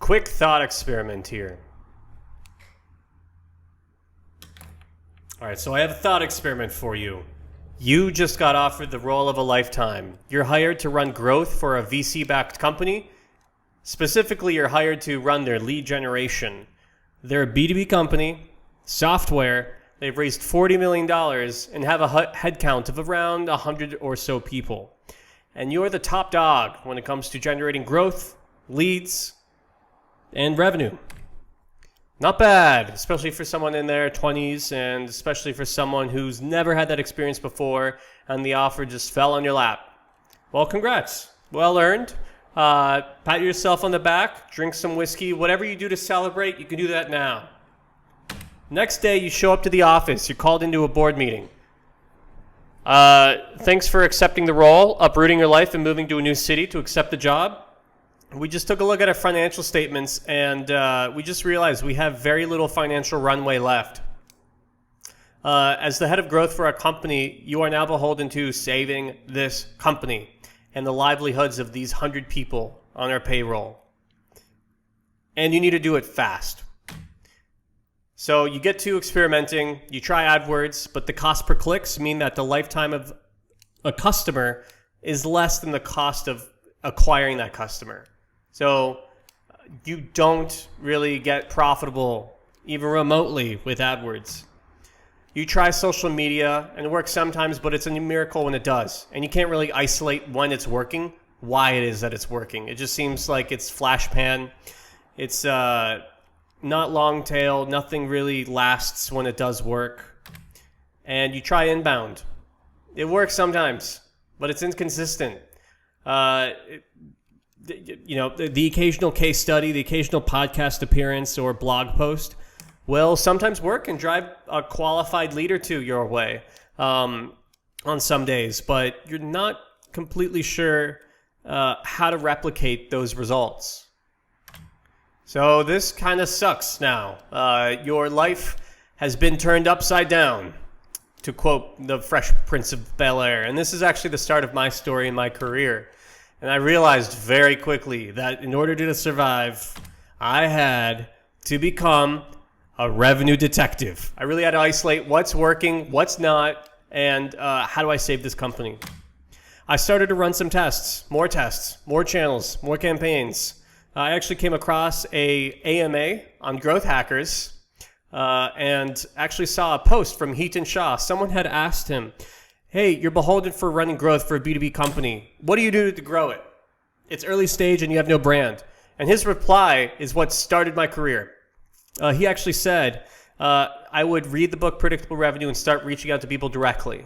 Quick thought experiment here. All right, so I have a thought experiment for you. You just got offered the role of a lifetime. You're hired to run growth for a VC-backed company. Specifically, you're hired to run their lead generation. They're a B2B company, software. They've raised $40 million and have a headcount of around 100 or so people. And you're the top dog when it comes to generating growth, leads, and revenue. Not bad, especially for someone in their 20s and especially for someone who's never had that experience before and the offer just fell on your lap. Well, congrats. Well earned. Pat yourself on the back, drink some whiskey, whatever you do to celebrate, you can do that now. Next day, you show up to the office. You're called into a board meeting. Thanks for accepting the role, uprooting your life and moving to a new city to accept the job. We just took a look at our financial statements and we just realized we have very little financial runway left. As the head of growth for our company, you are now beholden to saving this company and the livelihoods of these 100 people on our payroll. And you need to do it fast. So you get to experimenting, you try AdWords, but the cost per clicks mean that the lifetime of a customer is less than the cost of acquiring that customer. So you don't really get profitable even remotely with AdWords. You try social media and it works sometimes, but it's a miracle when it does. And you can't really isolate when it's working, why it is that it's working. It just seems like it's flash pan. It's not long tail. Nothing really lasts when it does work. And you try inbound. It works sometimes, but it's inconsistent. The occasional case study, the occasional podcast appearance or blog post will sometimes work and drive a qualified lead or two your way on some days, but you're not completely sure how to replicate those results. So this kind of sucks now. Your life has been turned upside down, to quote the Fresh Prince of Bel-Air. And this is actually the start of my story in my career. And I realized very quickly that in order to survive, I had to become a revenue detective. I really had to isolate what's working, what's not, and how do I save this company. I started to run some tests, more channels, more campaigns. I actually came across a AMA on GrowthHackers and actually saw a post from Heaton Shaw. Someone had asked him, hey, you're beholden for running growth for a B2B company. What do you do to grow it? It's early stage and you have no brand. And his reply is what started my career. He actually said, I would read the book Predictable Revenue and start reaching out to people directly.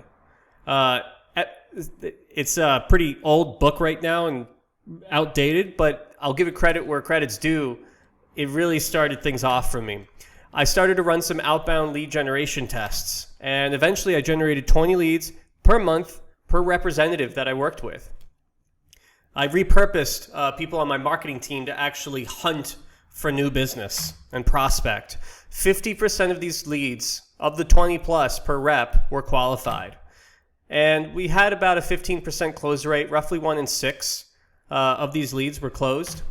It's a pretty old book right now and outdated, but I'll give it credit where credit's due. It really started things off for me. I started to run some outbound lead generation tests, and eventually I generated 20 leads per month per representative that I worked with. I repurposed people on my marketing team to actually hunt for new business and prospect. 50% of these leads, of the 20 plus per rep, were qualified. And we had about a 15% close rate, roughly 1 in 6 of these leads were closed.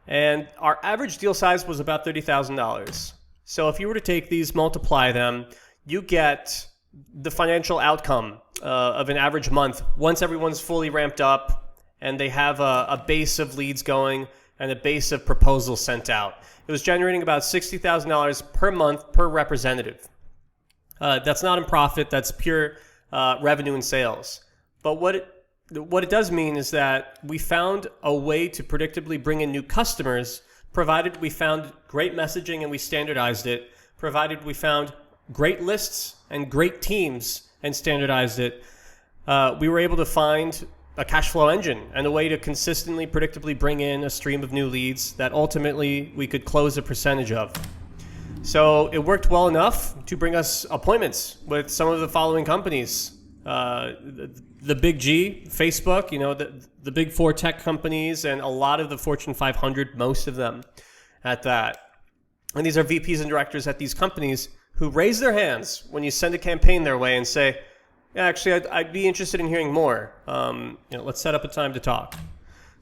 And our average deal size was about $30,000. So if you were to take these, multiply them, you get the financial outcome of an average month once everyone's fully ramped up and they have a base of leads going and a base of proposals sent out. It was generating about $60,000 per month per representative. That's not in profit, that's pure revenue and sales. But what it does mean is that we found a way to predictably bring in new customers, provided we found great messaging and we standardized it, provided we found great lists and great teams and standardized it. We were able to find a cash flow engine and a way to consistently, predictably bring in a stream of new leads that ultimately we could close a percentage of. So it worked well enough to bring us appointments with some of the following companies. The big G, Facebook, the big 4 tech companies, and a lot of the Fortune 500, most of them at that. And these are VPs and directors at these companies who raise their hands when you send a campaign their way and say, yeah, actually, I'd be interested in hearing more. Let's set up a time to talk.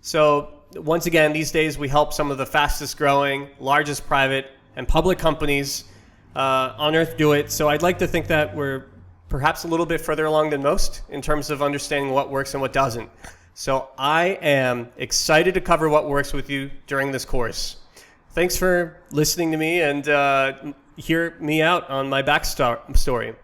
So once again, these days we help some of the fastest growing, largest private and public companies on earth do it. So I'd like to think that we're perhaps a little bit further along than most in terms of understanding what works and what doesn't. So I am excited to cover what works with you during this course. Thanks for listening to me and hear me out on my backstory.